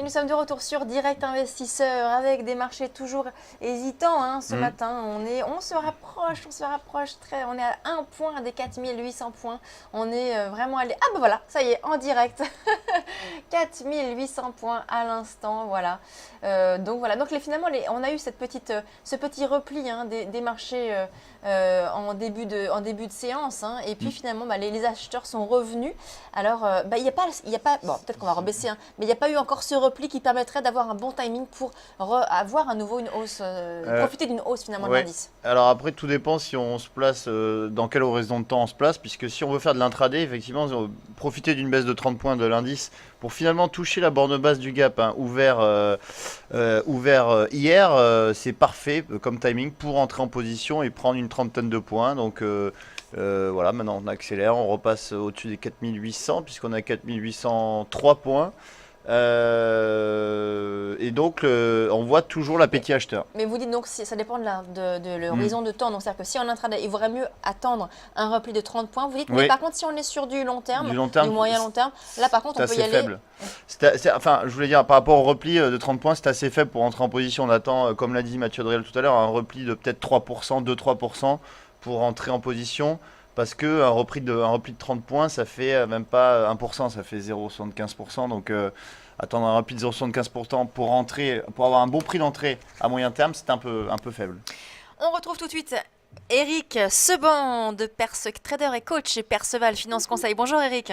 nous sommes de retour sur Direct Investisseur avec des marchés toujours hésitants ce matin. On se rapproche très. On est à 1 point des 4800 points. On est vraiment allé. Ah ben voilà, ça y est, en direct. 4800 points à l'instant, voilà. Donc finalement, on a eu ce petit repli des marchés en début de séance. Et puis finalement, les acheteurs sont revenus. Alors, il n'y a pas, bon, peut-être qu'on va rebaisser, mais il n'y a pas eu encore ce repli qui permettrait d'avoir un bon timing pour avoir à nouveau une hausse, profiter d'une hausse finalement de Ouais. l'indice. Alors après, tout dépend si on se place, dans quel horizon de temps on se place, puisque si on veut faire de l'intraday, effectivement, profiter d'une baisse de 30 points de l'indice pour finalement toucher la borne basse du gap ouvert hier, c'est parfait comme timing pour entrer en position et prendre une trentaine de points. Donc voilà, maintenant on accélère, on repasse au-dessus des 4800 puisqu'on a 4803 points. Et donc on voit toujours l'appétit acheteur. Mais vous dites donc ça dépend de Hmm. l'horizon de temps. Donc, c'est-à-dire que si on est en train il vaudrait mieux attendre un repli de 30 points. Vous dites, mais Oui, par contre, si on est sur du long terme, du long du terme, moyen long terme, là par contre, c'est on peut y assez aller. faible. Enfin, je voulais dire, par rapport au repli de 30 points, c'est assez faible pour entrer en position. On attend, comme l'a dit Mathieu Driel tout à l'heure, un repli de peut-être 3%, 2-3% pour entrer en position. Parce que un repli de 30 points, ça fait même pas 1%, ça fait 0,75%. Donc attendre un repli de 0,75% pour entrer, pour avoir un bon prix d'entrée à moyen terme, c'est un peu faible. On retrouve tout de suite Eric Seban de Trader et coach chez Perceval Finance Conseil. Bonjour Eric.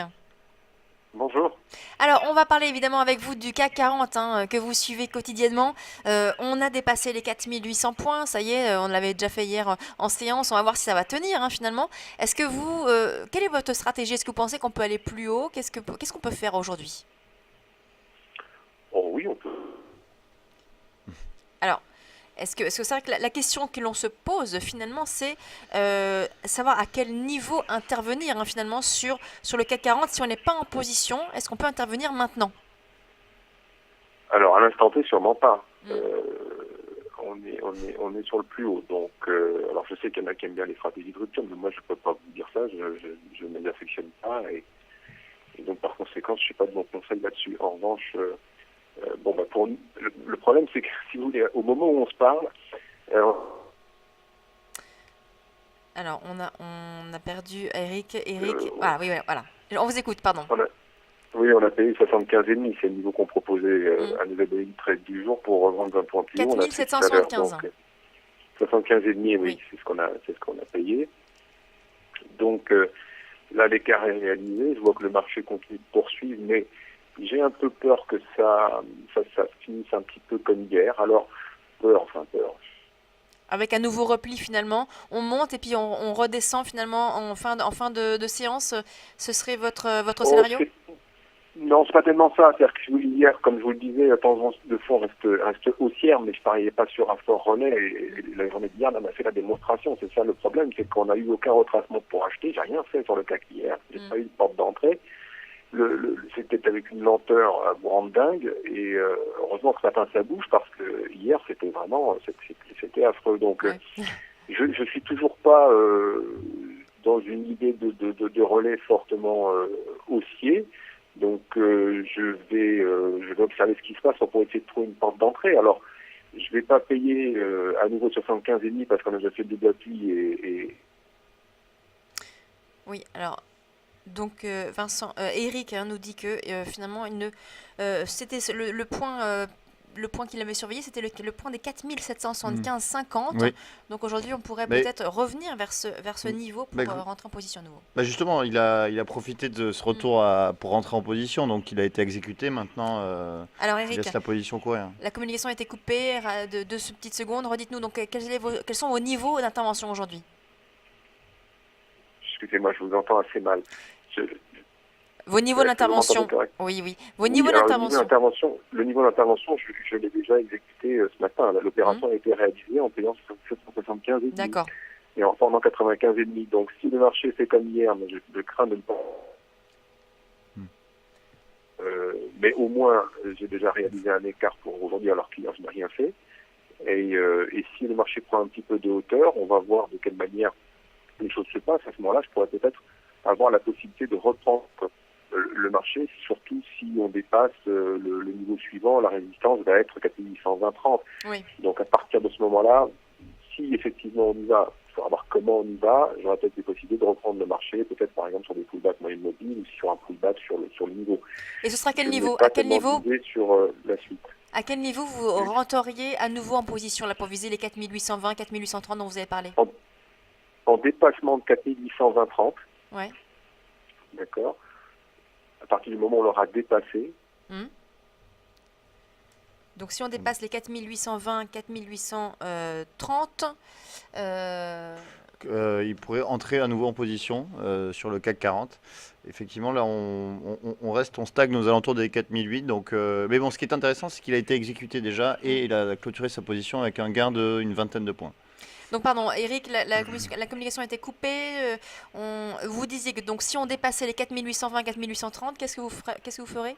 Bonjour. Alors, on va parler évidemment avec vous du CAC 40 que vous suivez quotidiennement. On a dépassé les 4800 points, ça y est, on l'avait déjà fait hier en séance. On va voir si ça va tenir finalement. Est-ce que quelle est votre stratégie? Est-ce que vous pensez qu'on peut aller plus haut? Qu'est-ce qu'on peut faire aujourd'hui? Oh oui, on peut. Alors, est-ce que c'est vrai que la question que l'on se pose finalement, c'est savoir à quel niveau intervenir finalement sur le CAC 40 si on n'est pas en position. Est-ce qu'on peut intervenir maintenant? Alors, à l'instant T, sûrement pas. Mm. On est sur le plus haut. Donc, alors je sais qu'il y en a qui aiment bien les stratégies de rupture, mais moi, je peux pas vous dire ça. Je ne les affectionne pas. Et donc, par conséquent, je suis pas de bon conseil là-dessus. En revanche, le problème, c'est que, si vous voulez, au moment où on se parle, euh, Alors, on a perdu Eric. Eric, euh, voilà, oui, voilà. On vous écoute, pardon. on a, oui, on a payé 75,5. C'est le niveau qu'on proposait Mm. à nos abonnés de trade du jour pour revendre un point plus haut. On a fait tout à l'heure. 4775. Donc, 75,5, oui, Oui. c'est ce qu'on a payé. Donc là, l'écart est réalisé. Je vois que le marché continue de poursuivre, mais j'ai un peu peur que ça finisse un petit peu comme hier. Alors, peur. Avec un nouveau repli finalement, on monte et puis on redescend finalement en fin de séance. Ce serait votre Oh, scénario? non, c'est pas tellement ça. C'est-à-dire que hier, comme je vous le disais, la tendance de fond reste haussière, mais je pariais pas sur un fort relais. Et la journée d'hier, on a fait la démonstration. C'est ça le problème, c'est qu'on n'a eu aucun retracement pour acheter. J'ai rien fait sur le CAC hier. J'ai pas eu de porte d'entrée. C'était avec une lenteur à vous rendre dingue. Et heureusement que ce matin ça bouge parce que hier, c'était vraiment, c'était affreux. Donc, Ouais. je suis toujours pas dans une idée de relais fortement haussier. Donc je vais observer ce qui se passe pour essayer de trouver une porte d'entrée. Alors je vais pas payer à nouveau 75,5 parce qu'on a déjà fait le double appui et Oui, alors. Donc Vincent, Eric nous dit que finalement c'était le point qu'il avait surveillé, c'était le point des 4775,50. Oui. Donc aujourd'hui, on pourrait Mais, peut-être revenir vers ce niveau pour bah, rentrer en position à nouveau. bah justement, il a profité de ce Mm. retour pour rentrer en position, donc il a été exécuté. Maintenant, Alors il Eric, laisse la position courir. la communication a été coupée de 2 petites secondes. Redites-nous donc quels sont vos niveaux d'intervention aujourd'hui? excusez-moi, je vous entends assez mal. Je- Vos niveaux Est-ce que vous m'entendez d'intervention. correct? Oui, oui. Vos Oui, niveaux alors d'intervention. le niveau d'intervention, je l'ai déjà exécuté ce matin. Mm. L'opération a été réalisée en payant 775,5 D'accord. et en pendant 95,5. Donc si le marché fait comme hier, mais je crains de ne pas. Mais au moins, j'ai déjà réalisé un écart pour aujourd'hui, alors qu'hier, je n'ai rien fait. Et si le marché prend un petit peu de hauteur, on va voir de quelle manière les choses se passent. À ce moment-là, je pourrais peut-être avoir la possibilité de reprendre le marché, surtout si on dépasse le niveau suivant, la résistance va être 4820-30. Oui. Donc à partir de ce moment-là, si effectivement on y va, il faudra voir comment on y va, j'aurais peut-être des possibilités de reprendre le marché, peut-être par exemple sur des pullbacks moyennes mobiles ou sur un pullback sur le niveau. Et ce sera quel Je n'ai niveau? pas À quel tellement niveau? visé sur la suite. À quel niveau vous rentreriez à nouveau en position là pour viser les 4820, 4830 dont vous avez parlé? En dépassement de 4820-30, Ouais. d'accord, à partir du moment où on l'aura dépassé, Donc si on dépasse les 4820, 4830, Il pourrait entrer à nouveau en position sur le CAC 40. Effectivement, là, on stagne aux alentours des 4008. Donc, mais bon, ce qui est intéressant, c'est qu'il a été exécuté déjà et il a clôturé sa position avec un gain d'une vingtaine de points. donc pardon, Eric, la communication a été coupée. Vous disiez que donc si on dépassait les 4820, 4830, qu'est-ce que vous ferez?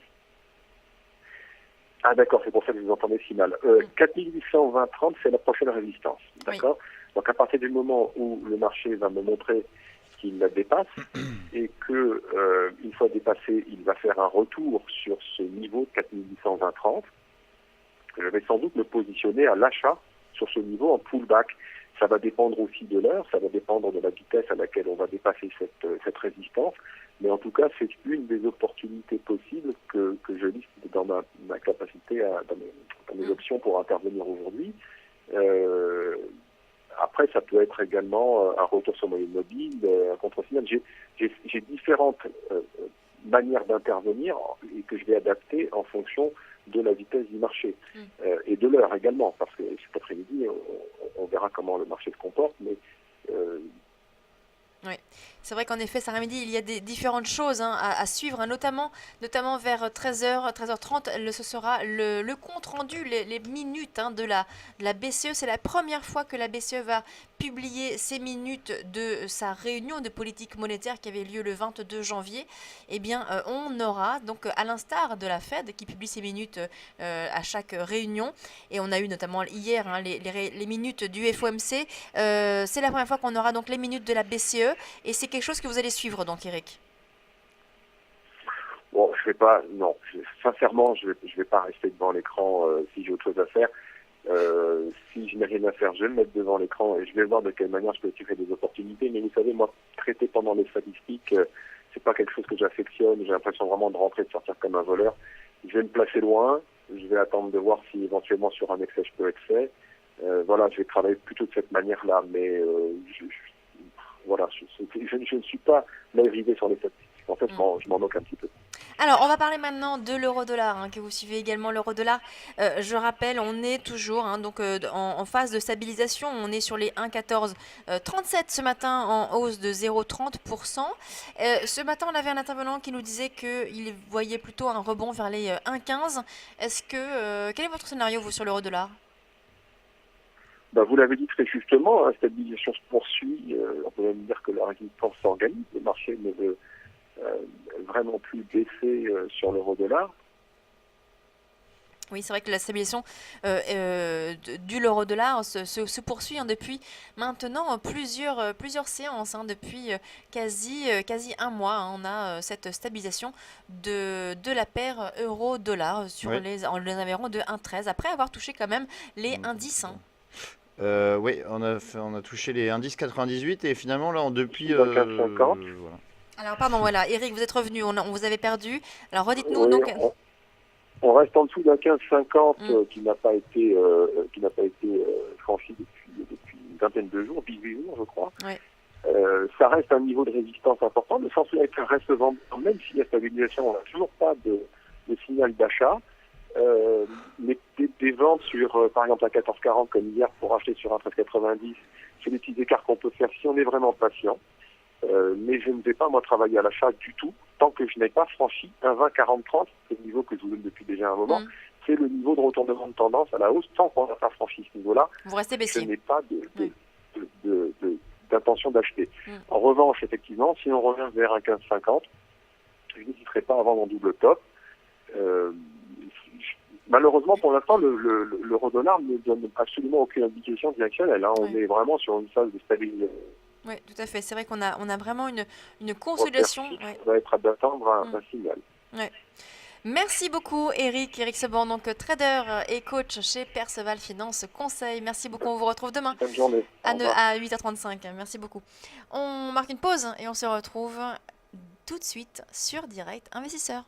ah d'accord, c'est pour ça que vous entendez si mal. 4820-30, c'est la prochaine résistance, d'accord. Donc à partir du moment où le marché va me montrer qu'il la dépasse et que une fois dépassé, il va faire un retour sur ce niveau de 4820-30, je vais sans doute me positionner à l'achat sur ce niveau en pullback. Ça va dépendre aussi de l'heure, ça va dépendre de la vitesse à laquelle on va dépasser cette résistance. Mais en tout cas, c'est une des opportunités possibles que je liste dans ma capacité, dans mes options pour intervenir aujourd'hui. Après, ça peut être également un retour sur moyenne mobile, un contre-signal. J'ai différentes manières d'intervenir et que je vais adapter en fonction de la vitesse du marché et de l'heure également, parce que cet après-midi, on verra comment le marché se comporte, mais Oui, c'est vrai qu'en effet, cet après-midi, il y a des différentes choses à suivre, notamment vers 13h, 13h30, ce sera le compte rendu, les minutes de la BCE. C'est la première fois que la BCE va publier ses minutes de sa réunion de politique monétaire qui avait lieu le 22 janvier. Eh bien, on aura, donc à l'instar de la Fed qui publie ses minutes à chaque réunion, et on a eu notamment hier les minutes du FOMC, c'est la première fois qu'on aura donc les minutes de la BCE. Et c'est quelque chose que vous allez suivre, donc, Eric? Bon, sincèrement, je vais pas rester devant l'écran si j'ai autre chose à faire. Si je n'ai rien à faire, je vais me mettre devant l'écran et je vais voir de quelle manière je peux tirer des opportunités. Mais vous savez, moi, traiter pendant les statistiques, c'est pas quelque chose que j'affectionne. J'ai l'impression vraiment de rentrer, de sortir comme un voleur. Je vais me placer loin. Je vais attendre de voir si éventuellement sur un excès je peux excès. Voilà, je vais travailler plutôt de cette manière-là. Mais voilà, je ne suis pas arrivé sur les statistiques. En fait, je m'en moque un petit peu. Alors, on va parler maintenant de l'euro-dollar, que vous suivez également l'euro-dollar. Je rappelle, on est toujours en phase de stabilisation. On est sur les 1,1437 ce matin en hausse de 0,30%. Ce matin, on avait un intervenant qui nous disait qu'il voyait plutôt un rebond vers les 1,15. Quel est votre scénario, vous, sur l'euro-dollar? Vous l'avez dit très justement, la stabilisation se poursuit. On peut même dire que la résistance s'organise. Le marché ne veut vraiment plus baisser sur l'euro-dollar. Oui, c'est vrai que la stabilisation du l'euro-dollar se poursuit depuis maintenant plusieurs séances, depuis quasi un mois. On a cette stabilisation de la paire euro-dollar sur les environs de 1,13 après avoir touché quand même les indices. Oui, on a touché les indices 98 et finalement là depuis voilà. Alors pardon, voilà, Eric, vous êtes revenu, on vous avait perdu. Alors redites-nous oui, donc. On reste en dessous d'un 15,50 qui n'a pas été franchi depuis une vingtaine de jours, 18 jours je crois. Oui. Ça reste un niveau de résistance important. Le sens est qu'un reste vendeur, même s'il y a stabilisation, on n'a toujours pas de signal d'achat. Mais des ventes sur, par exemple, à 14,40 comme hier pour acheter sur un 13,90, c'est des petits écarts qu'on peut faire si on est vraiment patient. Mais je ne vais pas, moi, travailler à l'achat du tout tant que je n'ai pas franchi un 20,40-30, c'est le niveau que je vous donne depuis déjà un moment. C'est le niveau de retournement de tendance à la hausse. Tant qu'on n'a pas franchi ce niveau-là, vous restez baissier. Je n'ai pas d'intention d'acheter. En revanche, effectivement, si on revient vers un 15,50, je n'hésiterai pas à vendre en double top. Malheureusement, pour l'instant, l'euro-dollar ne donne absolument aucune indication directionnelle. On est vraiment sur une phase de stabilisation. Oui, tout à fait. C'est vrai qu'on a vraiment une Repère consolidation. fixe, Ouais. ça va être d'attendre Mm. un signal. Ouais. Merci beaucoup, Eric Seban, donc trader et coach chez Perceval Finance Conseil. Merci beaucoup. On vous retrouve demain Bonne journée. Au revoir. à 8h35. Merci beaucoup. On marque une pause et on se retrouve tout de suite sur Direct Investisseur.